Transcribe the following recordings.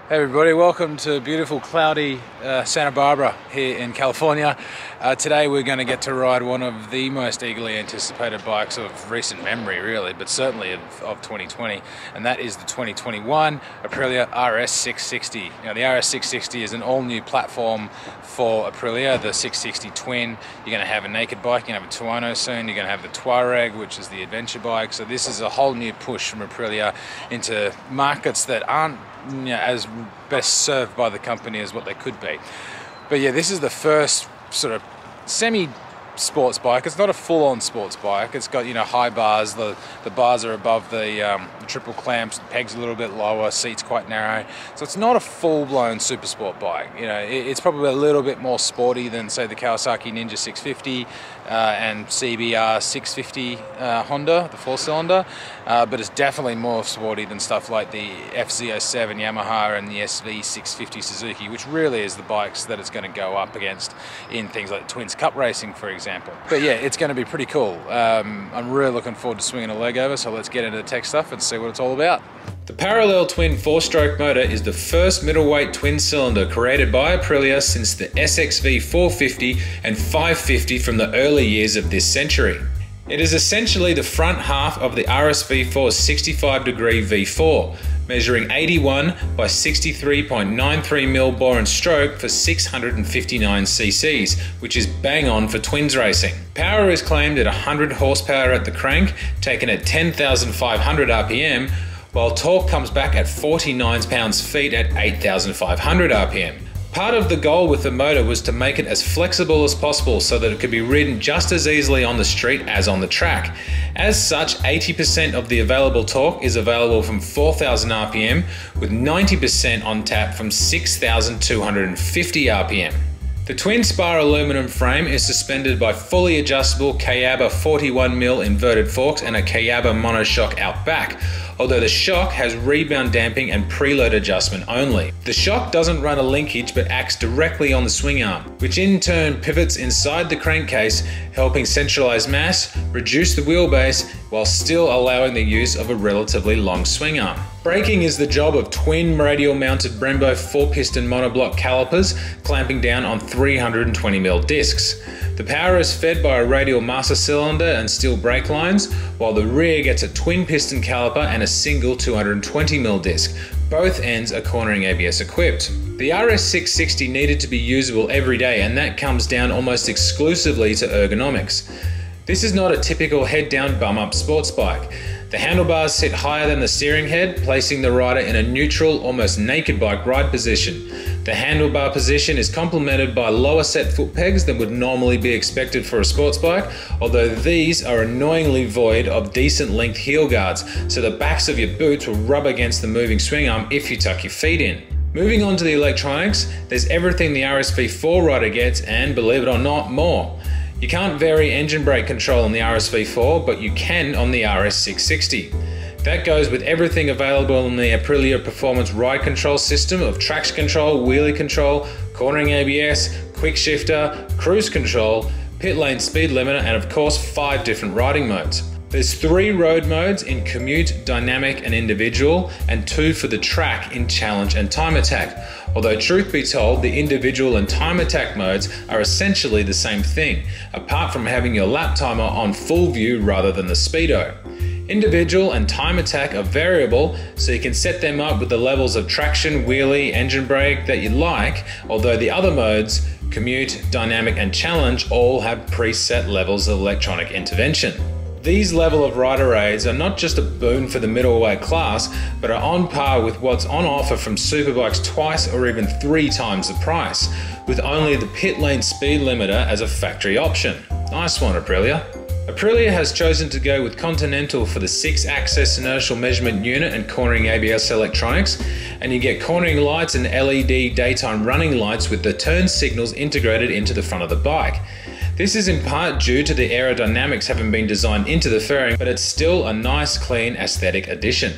Hey everybody, welcome to beautiful cloudy Santa Barbara here in California. Today we're going to get to ride one of the most eagerly anticipated bikes of recent memory really, but certainly of 2020, and that is the 2021 Aprilia RS 660. Now the RS 660 is an all-new platform for Aprilia, the 660 Twin. You're going to have a naked bike, you're going to have a Tuono soon, you're going to have the Touareg, which is the adventure bike. So this is a whole new push from Aprilia into markets that aren't as best served by the company as what they could be. But yeah, this is the first sort of semi-sports bike. It's not a full-on sports bike. It's got, high bars. The bars are above the triple clamps. The peg's a little bit lower. Seat's quite narrow. So it's not a full-blown super sport bike. It's probably a little bit more sporty than, say, the Kawasaki Ninja 650 and CBR 650 Honda, the four-cylinder. But it's definitely more sporty than stuff like the FZ07 Yamaha and the SV 650 Suzuki, which really is the bikes that it's going to go up against in things like Twins Cup racing, for example. But yeah, it's going to be pretty cool. I'm really looking forward to swinging a leg over, so let's get into the tech stuff and see what it's all about. The parallel twin 4-stroke motor is the first middleweight twin cylinder created by Aprilia since the SXV 450 and 550 from the early years of this century. It is essentially the front half of the RSV4's 65-degree V4, measuring 81 by 63.93mm bore and stroke for 659 cc's, which is bang on for twins racing. Power is claimed at 100 horsepower at the crank, taken at 10,500 RPM, while torque comes back at 49 pounds-feet at 8,500 RPM. Part of the goal with the motor was to make it as flexible as possible so that it could be ridden just as easily on the street as on the track. As such, 80% of the available torque is available from 4,000 RPM, with 90% on tap from 6,250 RPM. The twin spar aluminum frame is suspended by fully adjustable Kayaba 41mm inverted forks and a Kayaba monoshock out back, although the shock has rebound damping and preload adjustment only. The shock doesn't run a linkage but acts directly on the swing arm, which in turn pivots inside the crankcase, helping centralize mass, reduce the wheelbase, while still allowing the use of a relatively long swing arm. Braking is the job of twin radial mounted Brembo 4-piston monoblock calipers clamping down on 320mm discs. The power is fed by a radial master cylinder and steel brake lines, while the rear gets a twin piston caliper and a single 220mm disc. Both ends are cornering ABS equipped. The RS 660 needed to be usable every day, and that comes down almost exclusively to ergonomics. This is not a typical head-down bum-up sports bike. The handlebars sit higher than the steering head, placing the rider in a neutral, almost naked bike ride position. The handlebar position is complemented by lower set foot pegs than would normally be expected for a sports bike, although these are annoyingly void of decent length heel guards, so the backs of your boots will rub against the moving swing arm if you tuck your feet in. Moving on to the electronics, there's everything the RSV4 rider gets, and believe it or not, more. You can't vary engine brake control on the RSV4, but you can on the RS 660. That goes with everything available in the Aprilia Performance Ride Control system of traction control, wheelie control, cornering ABS, quick shifter, cruise control, pit lane speed limiter, and of course 5 different riding modes. There's 3 road modes in Commute, Dynamic and Individual, and 2 for the track in Challenge and Time Attack. Although truth be told, the Individual and Time Attack modes are essentially the same thing, apart from having your lap timer on full view rather than the speedo. Individual and Time Attack are variable, so you can set them up with the levels of traction, wheelie, engine brake that you like, although the other modes, Commute, Dynamic and Challenge, all have preset levels of electronic intervention. These level of rider aids are not just a boon for the middleweight class, but are on par with what's on offer from superbikes twice or even 3 times the price, with only the pit lane speed limiter as a factory option. Nice one, Aprilia. Aprilia has chosen to go with Continental for the 6-axis inertial measurement unit and cornering ABS electronics, and you get cornering lights and LED daytime running lights with the turn signals integrated into the front of the bike. This is in part due to the aerodynamics having been designed into the fairing, but it's still a nice, clean, aesthetic addition.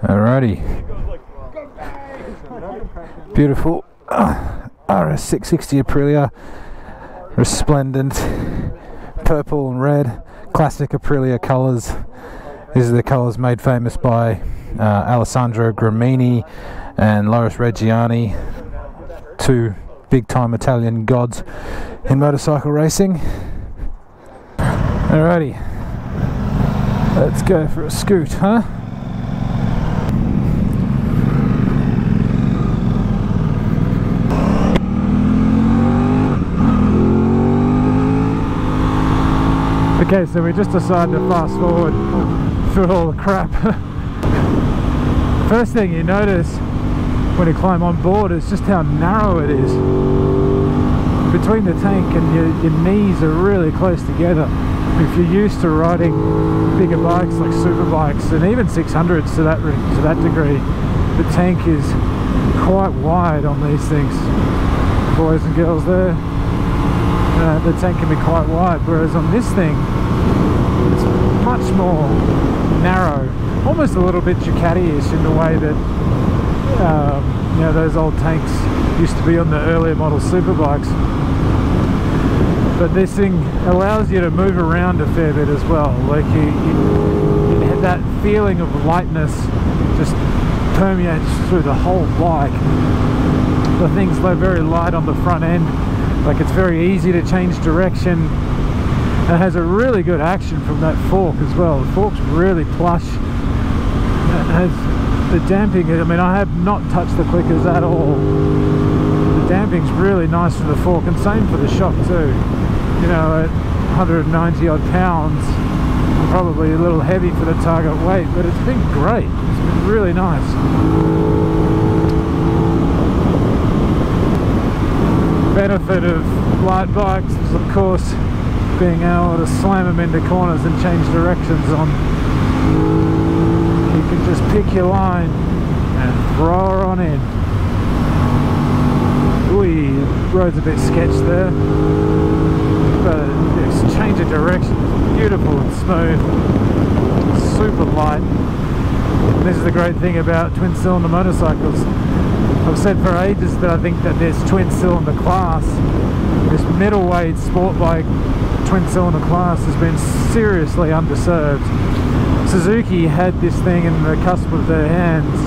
Alrighty. Beautiful RS 660 Aprilia, resplendent purple and red, classic Aprilia colours. These are the colours made famous by Alessandro Gramini and Loris Reggiani, two big-time Italian gods in motorcycle racing. Alrighty, let's go for a scoot, huh? Okay, so we just decided to fast forward through all the crap. First thing you notice when you climb on board is just how narrow it is. Between the tank and your knees are really close together. If you're used to riding bigger bikes like super bikes and even 600s to that degree, the tank is quite wide on these things. Boys and girls there. The tank can be quite wide, whereas on this thing it's much more narrow, almost a little bit Ducati-ish in the way that you know, those old tanks used to be on the earlier model superbikes. But this thing allows you to move around a fair bit as well. Like you have that feeling of lightness just permeates through the whole bike. The thing's very light on the front end. Like, it's very easy to change direction. It has a really good action from that fork as well. The fork's really plush. It has the damping. I mean, I have not touched the clickers at all. The damping's really nice from the fork, and same for the shock too. You know, at 190 odd pounds, I'm probably a little heavy for the target weight, but it's been great. It's been really nice. Benefit of light bikes is, of course, being able to slam them into corners and change directions on. You can just pick your line and throw her on in. Ooh, the road's a bit sketched there, but this change of direction is beautiful and smooth, super light. And this is the great thing about twin cylinder motorcycles. I've said for ages that I think that this twin cylinder class, this middleweight sport bike twin cylinder class, has been seriously underserved. Suzuki had this thing in the cusp of their hands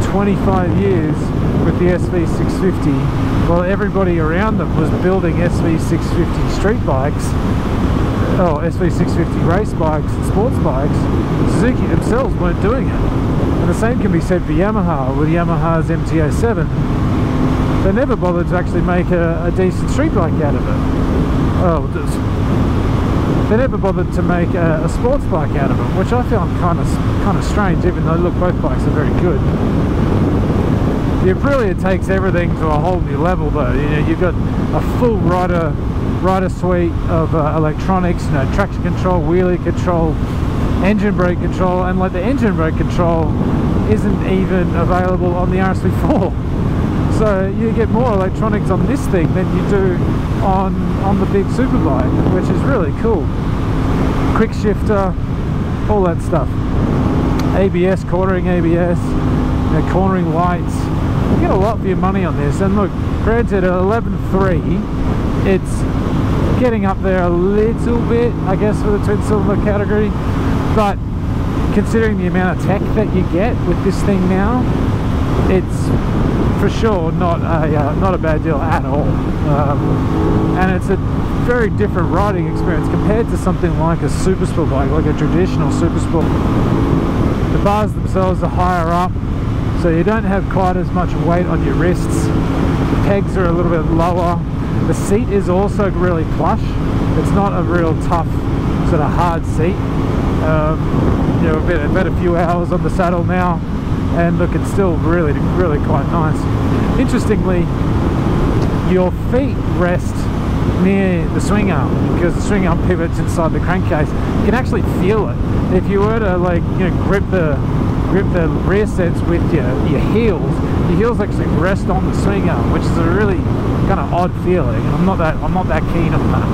for 25 years with the SV650, while everybody around them was building SV650 street bikes, or SV650 race bikes and sports bikes. Suzuki themselves weren't doing it. And the same can be said for Yamaha with Yamaha's MT-07. They never bothered to actually make a decent street bike out of it. Oh, they never bothered to make a sports bike out of it, which I found kind of strange, even though, look, both bikes are very good. The Aprilia takes everything to a whole new level though. You know, you've got a full rider suite of electronics, you know, traction control, wheelie control, engine brake control, and like the engine brake control isn't even available on the RSV4. So you get more electronics on this thing than you do on the big superbike, which is really cool. Quick shifter, all that stuff. ABS, quartering ABS, you know, cornering lights. You get a lot for your money on this. And look, granted, at 11.3, it's getting up there a little bit, I guess, for the twin cylinder category. But considering the amount of tech that you get with this thing now, it's for sure not a bad deal at all. And it's a very different riding experience compared to something like a super sport bike, like a traditional super sport. The bars themselves are higher up, so you don't have quite as much weight on your wrists. The pegs are a little bit lower. The seat is also really plush. It's not a real tough, sort of hard seat. You know, I've had a few hours on the saddle now, and look, it's still really quite nice. Interestingly, your feet rest near the swing arm, because the swing arm pivots inside the crankcase. You can actually feel it. If you were to, like, you know, grip the rear sets with your heels actually rest on the swing arm, which is a really kind of odd feeling, and I'm not that keen on that.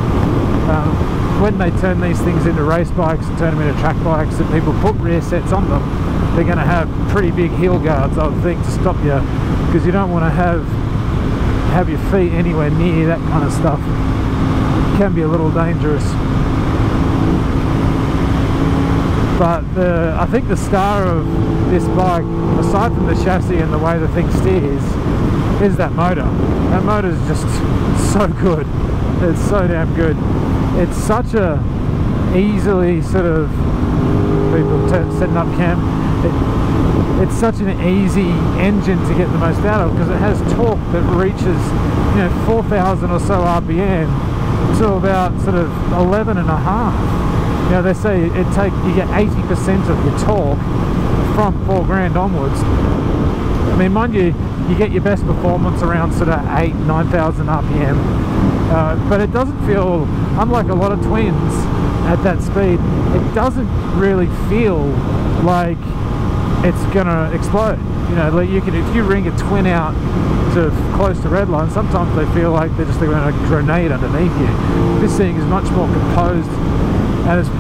When they turn these things into race bikes and turn them into track bikes and people put rear sets on them, they're going to have pretty big heel guards, I would think, to stop you, because you don't want to have your feet anywhere near that kind of stuff. It can be a little dangerous. But I think the star of this bike, aside from the chassis and the way the thing steers, is that motor. That motor is just so good. It's so damn good. It's such a easily sort of, people setting up camp, it's such an easy engine to get the most out of, because it has torque that reaches, you know, 4,000 or so RPM to about sort of 11 and a half. You know, they say you get 80% of your torque from 4 grand onwards. I mean, mind you, you get your best performance around sort of 9,000 RPM, but it doesn't feel, unlike a lot of twins at that speed, it doesn't really feel like it's gonna explode. You know, like you can, if you ring a twin out to close to redline, sometimes they feel like they're just going to grenade underneath you. This thing is much more composed, and it's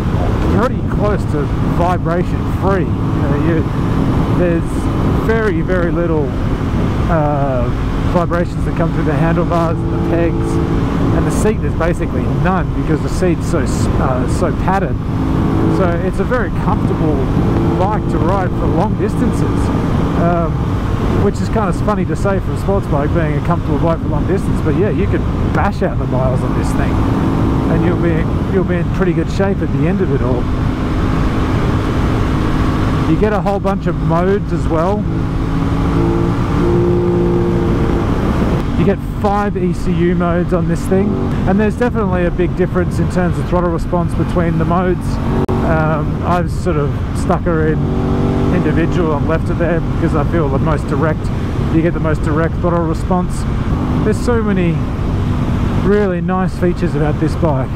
pretty close to vibration free. You know, there's very, very little vibrations that come through the handlebars and the pegs, and the seat there's basically none, because the seat's so padded. So it's a very comfortable bike to ride for long distances, which is kind of funny to say for a sports bike being a comfortable bike for long distance. But yeah, you could bash out the miles on this thing, and you'll be in pretty good shape at the end of it all. You get a whole bunch of modes as well. You get 5 ECU modes on this thing, and there's definitely a big difference in terms of throttle response between the modes. I've sort of stuck her in individual and left it there because I feel the most direct, you get the most direct throttle response. There's so many really nice features about this bike.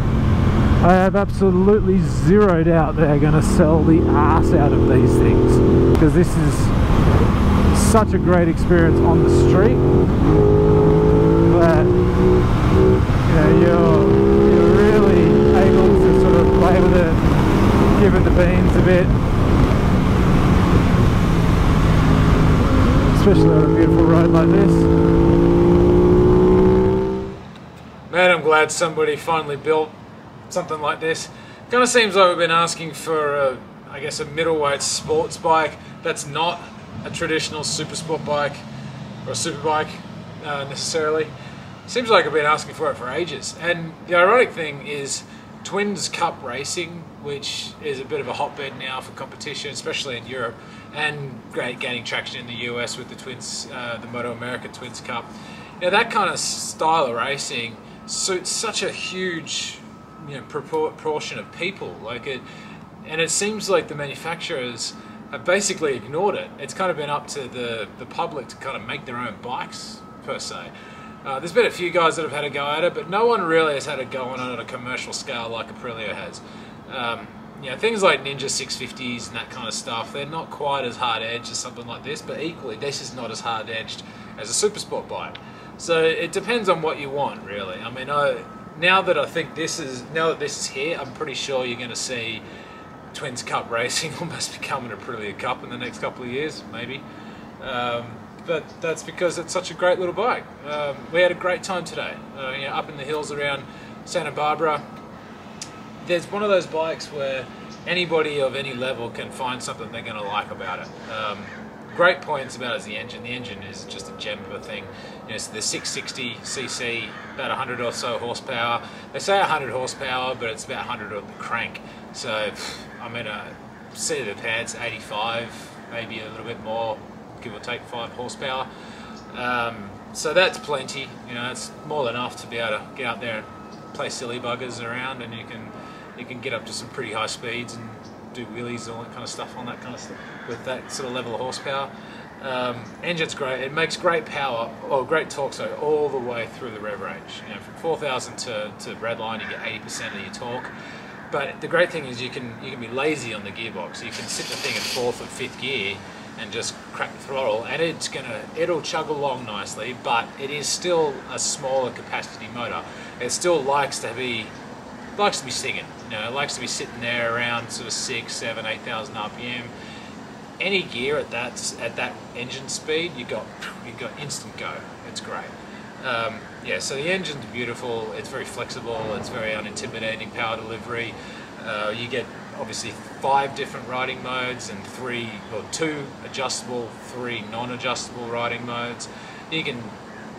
I have absolutely zero doubt they're going to sell the arse out of these things, because this is such a great experience on the street that, you know, you're really able to sort of play with it, give it the beans a bit, especially on a beautiful road like this. Man, I'm glad somebody finally built something like this. Kind of seems like we've been asking for I guess a middleweight sports bike that's not a traditional super sport bike or a super bike necessarily. Seems like I've been asking for it for ages. And the ironic thing is, Twins Cup racing, which is a bit of a hotbed now for competition, especially in Europe, and great gaining traction in the US with the Twins, the Moto America Twins Cup. You know, that kind of style of racing suits such a huge, you know, proportion of people. Like it, and it seems like the manufacturers have basically ignored it. It's kind of been up to the public to kind of make their own bikes, per se. There's been a few guys that have had a go at it, but no one really has had a go on it a commercial scale like Aprilia has. You know, things like Ninja 650s and that kind of stuff, they're not quite as hard-edged as something like this, but equally, this is not as hard-edged as a super sport bike. So it depends on what you want, really. I mean, now that this is here, I'm pretty sure you're going to see Twins Cup racing almost become an Aprilia Cup in the next couple of years, maybe. But that's because it's such a great little bike. We had a great time today. You know, up in the hills around Santa Barbara. There's one of those bikes where anybody of any level can find something they're going to like about it. Great points about it is the engine. The engine is just a gem of a thing. You know, it's the 660cc, about 100 or so horsepower. They say 100 horsepower, but it's about 100 on the crank. So, I mean, seat of the pants, 85, maybe a little bit more, give or take 5 horsepower. So that's plenty. You know, it's more than enough to be able to get out there and play silly buggers around, and you can get up to some pretty high speeds and do wheelies and all that kind of stuff on that kind of stuff with that sort of level of horsepower. Engine's great. It makes great power, or great torque, so all the way through the rev range. You know, from 4,000 to redline, you get 80% of your torque. But the great thing is you can be lazy on the gearbox. You can sit the thing in 4th or 5th gear and just crack the throttle, and it'll chug along nicely. But it is still a smaller capacity motor. It still likes to be singing. You know, it likes to be sitting there around sort of 6, 7, 8,000 RPM. Any gear at that engine speed, you got instant go. It's great. Yeah, so the engine's beautiful. It's very flexible. It's very unintimidating power delivery. You get obviously 5 different riding modes and 2 adjustable, 3 non-adjustable riding modes. You can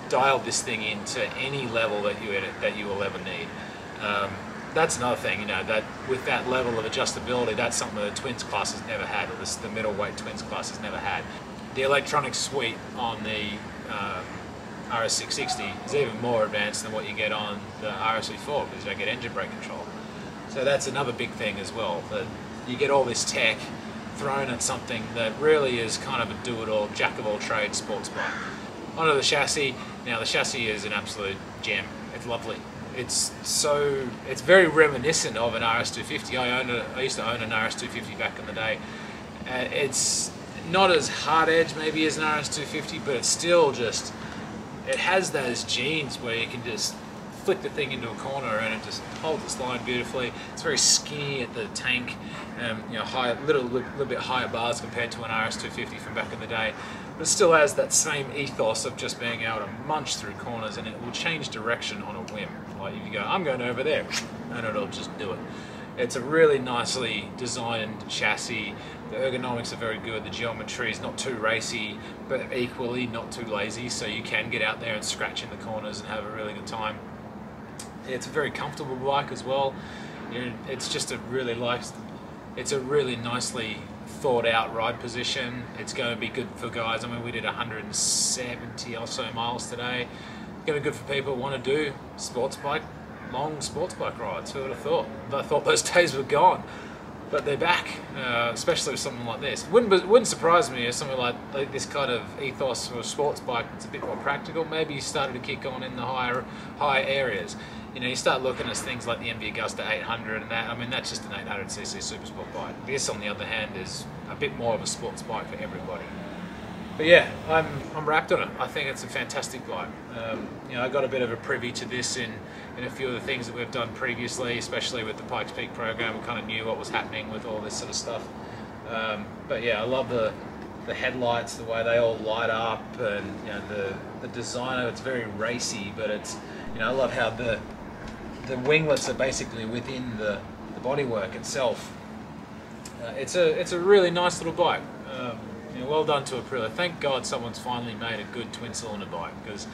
dial this thing into any level that you will ever need. That's another thing, you know, that with that level of adjustability, that's something that the Twins class has never had, or the middleweight Twins class has never had. The electronic suite on the RS660 is even more advanced than what you get on the RSV4, because you don't get engine brake control. So that's another big thing as well, that you get all this tech thrown at something that really is kind of a do-it-all, jack-of-all-trades sports bike. Onto the chassis. Now the chassis is an absolute gem. It's lovely. It's very reminiscent of an RS250. I used to own an RS250 back in the day. It's not as hard edge maybe as an RS250, but it's still just, it has those genes where you can just flick the thing into a corner and it just holds its line beautifully. It's very skinny at the tank, you know, little bit higher bars compared to an RS250 from back in the day, but it still has that same ethos of just being able to munch through corners, and it will change direction on a whim. Like if you go, I'm going over there, and it'll just do it. It's a really nicely designed chassis. The ergonomics are very good. The geometry is not too racy, but equally not too lazy, so you can get out there and scratch in the corners and have a really good time. It's a very comfortable bike as well. You know, it's just a really nicely thought out ride position. It's going to be good for guys. I mean, we did 170 or so miles today. It's going to be good for people who want to do long sports bike rides. Who would have thought? I thought those days were gone, but they're back, especially with something like this. Wouldn't surprise me if something like this kind of ethos for a sports bike that's a bit more practical. Maybe you started to kick on in the high areas. You know, you start looking at things like the MV Augusta 800 and that. I mean, that's just an 800cc super sport bike. This, on the other hand, is a bit more of a sports bike for everybody. But yeah, I'm wrapped on it. I think it's a fantastic bike. You know, I got a bit of a privy to this in a few of the things that we've done previously, especially with the Pikes Peak program. We kind of knew what was happening with all this sort of stuff. But yeah, I love the headlights, the way they all light up, and you know, the design of it's very racy, but it's, you know, I love how the winglets are basically within the bodywork itself. It's a really nice little bike. You know, well done to Aprilia. Thank God someone's finally made a good twin-cylinder bike, because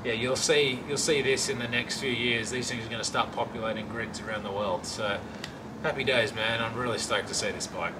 yeah, you'll see this in the next few years. These things are going to start populating grids around the world. So happy days, man. I'm really stoked to see this bike.